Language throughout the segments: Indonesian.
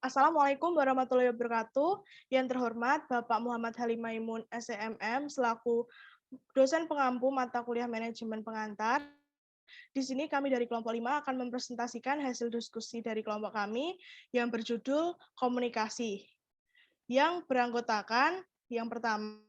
Assalamualaikum warahmatullahi wabarakatuh. Yang terhormat Bapak Muhammad Halim Maimun, SEMM, selaku dosen pengampu mata kuliah manajemen pengantar. Di sini kami dari kelompok 5 akan mempresentasikan hasil diskusi dari kelompok kami yang berjudul komunikasi. Yang beranggotakan yang pertama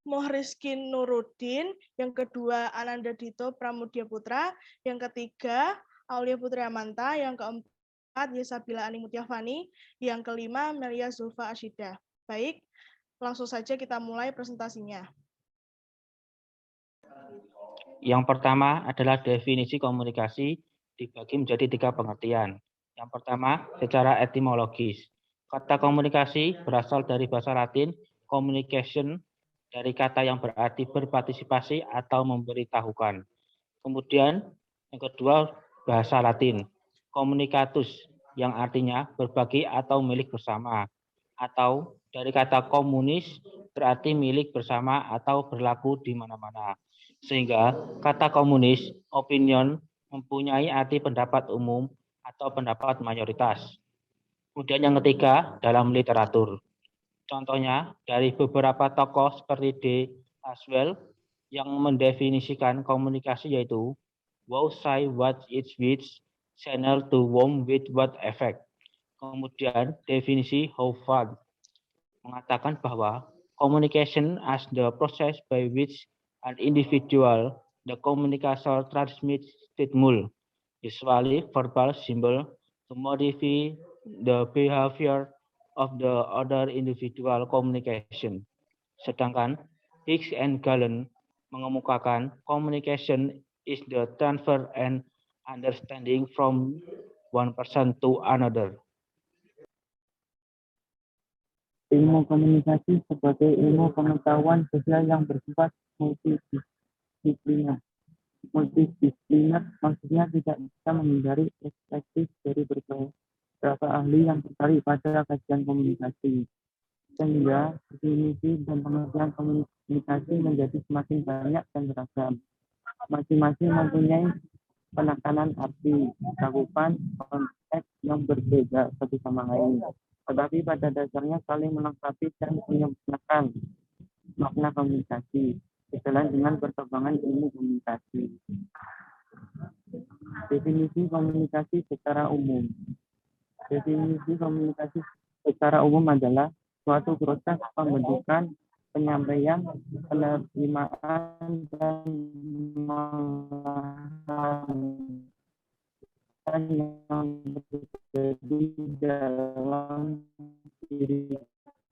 Mohriskin Nuruddin, yang kedua Ananda Dito Pramudia Putra, yang ketiga Aulia Putri Amanta, yang keempat Yesabila Ani Mutiafani, yang kelima Melia Zulfa Ashidah. Baik, langsung saja kita mulai presentasinya. Yang pertama adalah definisi komunikasi dibagi menjadi 3 pengertian. Yang pertama, secara etimologis. Kata komunikasi berasal dari bahasa Latin communication, dari kata yang berarti berpartisipasi atau memberitahukan. Kemudian yang kedua, bahasa Latin communicatus, yang artinya berbagi atau milik bersama, atau dari kata komunis berarti milik bersama atau berlaku di mana-mana. Sehingga kata komunis, opinion, mempunyai arti pendapat umum atau pendapat mayoritas. Kemudian yang ketiga, dalam literatur. Contohnya dari beberapa tokoh seperti D. Aswell yang mendefinisikan komunikasi yaitu wow say what it's which channel to whom with what effect. Kemudian definisi Howard mengatakan bahwa communication as the process by which an individual, the communicator, transmits stimuli, usually verbal symbol, to modify the behavior of the other individual communication. Sedangkan Hicks and Gallen mengemukakan communication is the transfer and understanding from one person to another. Ilmu komunikasi sebagai ilmu pengetahuan sosial yang bersifat multidisipliner. Multidisipliner maksudnya tidak bisa menghindari perspektif dari beberapa ahli yang tertarik pada kajian komunikasi. Sehingga definisi dan pengertian komunikasi menjadi semakin banyak dan beragam. Masing-masing mempunyai penekanan arti, cakupan, konteks yang berbeda satu sama lain. Tetapi pada dasarnya saling melengkapi dan menyempurnakan makna komunikasi sejalan dengan perkembangan ilmu komunikasi. Definisi komunikasi secara umum. Definisi komunikasi secara umum adalah suatu proses pembentukan, penyampaian, penerimaan, dan yang terjadi dalam diri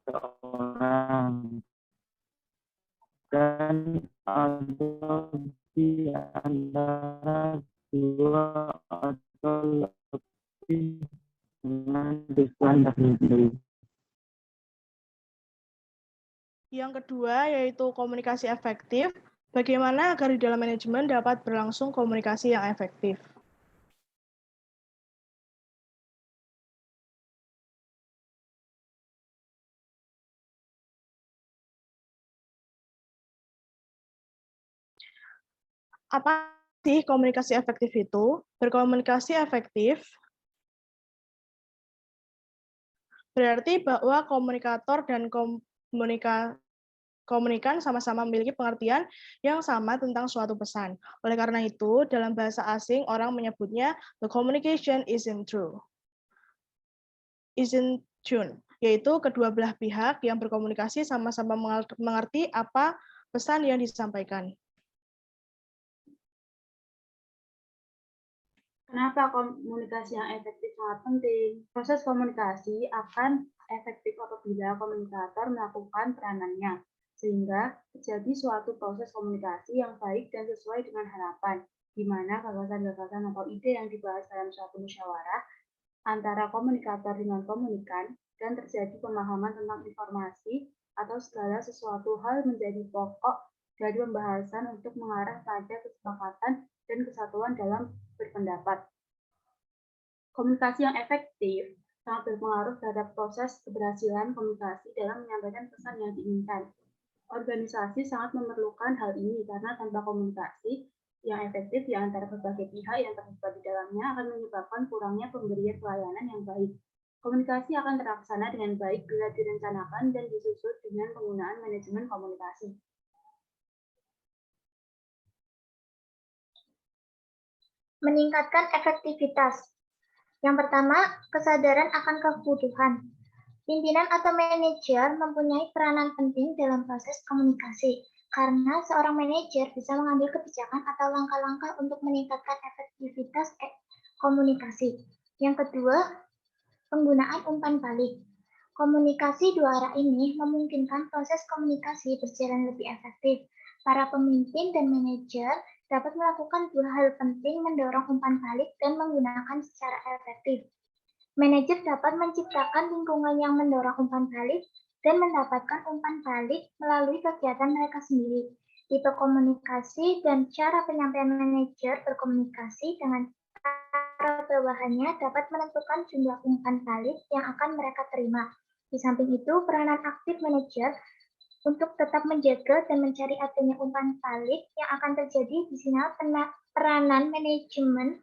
seorang dan ada di antara dua atau lebih dengan tujuan tertentu. Yang kedua yaitu komunikasi efektif. Bagaimana agar di dalam manajemen dapat berlangsung komunikasi yang efektif? Apa sih komunikasi efektif itu? Berkomunikasi efektif berarti bahwa komunikator dan komunikan sama-sama memiliki pengertian yang sama tentang suatu pesan. Oleh karena itu, dalam bahasa asing orang menyebutnya the communication isn't tune, yaitu kedua belah pihak yang berkomunikasi sama-sama mengerti apa pesan yang disampaikan. Kenapa komunikasi yang efektif sangat penting? Proses komunikasi akan efektif apabila komunikator melakukan peranannya, sehingga terjadi suatu proses komunikasi yang baik dan sesuai dengan harapan, di mana gagasan-gagasan atau ide yang dibahas dalam suatu musyawarah antara komunikator dengan komunikan dan terjadi pemahaman tentang informasi atau segala sesuatu hal menjadi pokok dari pembahasan untuk mengarah pada kesepakatan dan kesatuan dalam berpendapat. Komunikasi yang efektif sangat berpengaruh terhadap proses keberhasilan komunikasi dalam menyampaikan pesan yang diinginkan. Organisasi sangat memerlukan hal ini karena tanpa komunikasi, yang efektif di antara berbagai pihak yang terlibat di dalamnya akan menyebabkan kurangnya pemberian pelayanan yang baik. Komunikasi akan terlaksana dengan baik bila direncanakan dan disusun dengan penggunaan manajemen komunikasi. Meningkatkan efektivitas. Yang pertama, kesadaran akan kebutuhan. Pimpinan atau manajer mempunyai peranan penting dalam proses komunikasi, karena seorang manajer bisa mengambil kebijakan atau langkah-langkah untuk meningkatkan efektivitas komunikasi. Yang kedua, penggunaan umpan balik. Komunikasi dua arah ini memungkinkan proses komunikasi berjalan lebih efektif. Para pemimpin dan manajer dapat melakukan dua hal penting mendorong umpan balik dan menggunakan secara efektif. Manajer dapat menciptakan lingkungan yang mendorong umpan balik dan mendapatkan umpan balik melalui kegiatan mereka sendiri. Tipe komunikasi dan cara penyampaian manajer berkomunikasi dengan para bawahannya dapat menentukan jumlah umpan balik yang akan mereka terima. Di samping itu, peranan aktif manajer untuk tetap menjaga dan mencari adanya umpan balik yang akan terjadi di sini peranan manajemen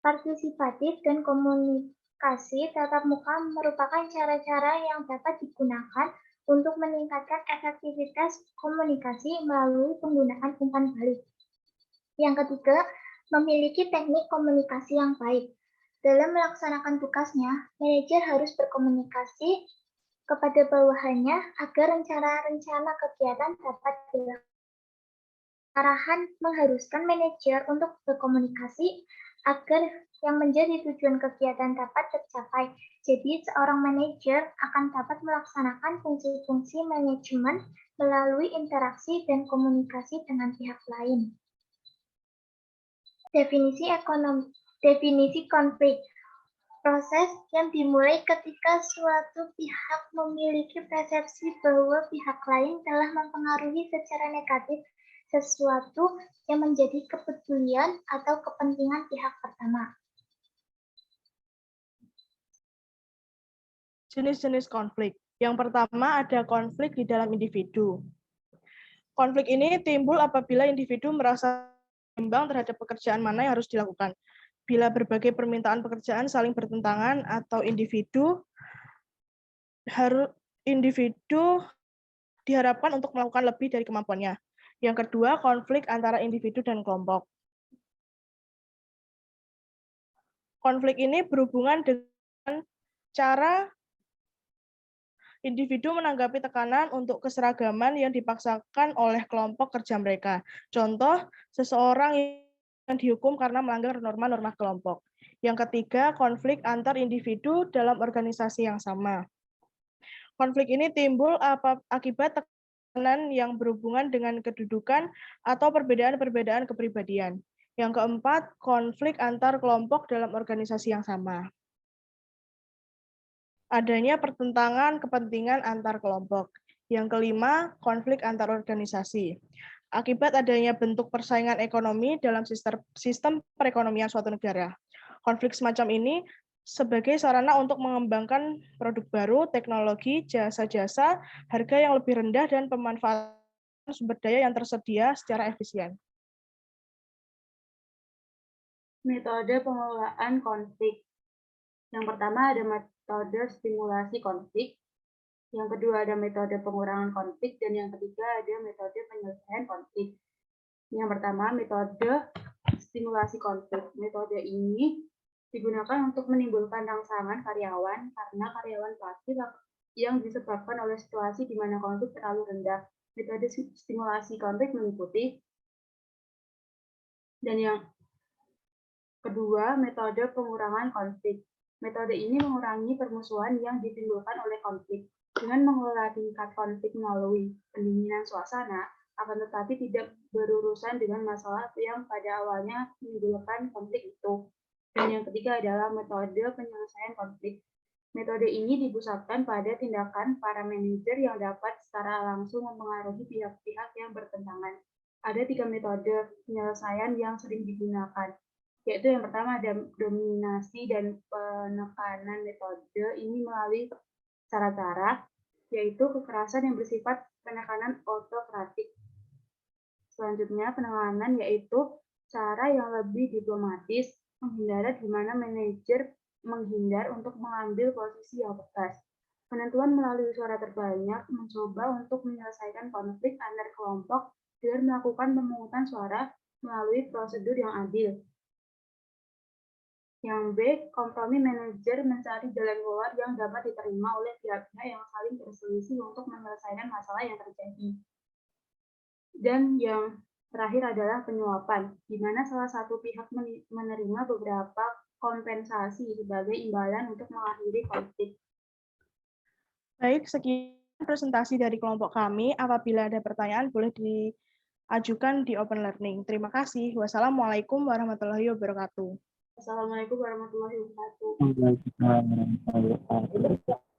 partisipatif dan komunikasi tatap muka merupakan cara-cara yang dapat digunakan untuk meningkatkan efektivitas komunikasi melalui penggunaan umpan balik. Yang ketiga, memiliki teknik komunikasi yang baik. Dalam melaksanakan tugasnya, manajer harus berkomunikasi kepada bawahannya agar rencana-rencana kegiatan dapat dilakukan. Arahan mengharuskan manajer untuk berkomunikasi agar yang menjadi tujuan kegiatan dapat tercapai. Jadi, seorang manajer akan dapat melaksanakan fungsi-fungsi manajemen melalui interaksi dan komunikasi dengan pihak lain. Definisi konflik. Proses yang dimulai ketika suatu pihak memiliki persepsi bahwa pihak lain telah mempengaruhi secara negatif sesuatu yang menjadi kepedulian atau kepentingan pihak pertama. Jenis-jenis konflik. Yang pertama ada konflik di dalam individu. Konflik ini timbul apabila individu merasa imbang terhadap pekerjaan mana yang harus dilakukan. Bila berbagai permintaan pekerjaan saling bertentangan atau individu diharapkan untuk melakukan lebih dari kemampuannya. Yang kedua, konflik antara individu dan kelompok. Konflik ini berhubungan dengan cara individu menanggapi tekanan untuk keseragaman yang dipaksakan oleh kelompok kerja mereka. Contoh, seseorang yang dihukum karena melanggar norma-norma kelompok. Yang ketiga, konflik antar individu dalam organisasi yang sama. Konflik ini timbul akibat tekanan yang berhubungan dengan kedudukan atau perbedaan-perbedaan kepribadian. Yang keempat, konflik antar kelompok dalam organisasi yang sama. Adanya pertentangan kepentingan antar kelompok. Yang kelima, konflik antar organisasi. Akibat adanya bentuk persaingan ekonomi dalam sistem perekonomian suatu negara. Konflik semacam ini sebagai sarana untuk mengembangkan produk baru, teknologi, jasa-jasa, harga yang lebih rendah, dan pemanfaatan sumber daya yang tersedia secara efisien. Metode pengelolaan konflik. Yang pertama ada metode stimulasi konflik, yang kedua ada metode pengurangan konflik, dan yang ketiga ada metode penyelesaian konflik. Yang pertama, metode stimulasi konflik. Metode ini digunakan untuk menimbulkan rangsangan karyawan karena karyawan pasif yang disebabkan oleh situasi di mana konflik terlalu rendah. Metode stimulasi konflik meliputi. Dan yang kedua, metode pengurangan konflik. Metode ini mengurangi permusuhan yang ditimbulkan oleh konflik dengan mengelola tingkat konflik melalui pendinginan suasana, akan tetapi tidak berurusan dengan masalah yang pada awalnya menimbulkan konflik itu. Dan yang ketiga adalah metode penyelesaian konflik. Metode ini dipusatkan pada tindakan para manajer yang dapat secara langsung mempengaruhi pihak-pihak yang bertentangan. Ada 3 metode penyelesaian yang sering digunakan, yaitu yang pertama ada dominasi dan penekanan. Metode ini melalui cara-cara, yaitu kekerasan yang bersifat penekanan autokratik. Selanjutnya penekanan yaitu cara yang lebih diplomatis, menghindar di mana manajer menghindar untuk mengambil posisi yang tegas. Penentuan melalui suara terbanyak mencoba untuk menyelesaikan konflik antar kelompok dengan melakukan pemungutan suara melalui prosedur yang adil. Yang B, kompromi manajer mencari jalan keluar yang dapat diterima oleh pihak-pihak yang saling berselisih untuk menyelesaikan masalah yang terjadi. Dan yang terakhir adalah penyuapan, di mana salah satu pihak menerima beberapa kompensasi sebagai imbalan untuk mengakhiri konflik. Baik, sekian presentasi dari kelompok kami. Apabila ada pertanyaan, boleh diajukan di Open Learning. Terima kasih. Wassalamualaikum warahmatullahi wabarakatuh. Assalamualaikum warahmatullahi wabarakatuh. Waalaikumsalam warahmatullahi wabarakatuh.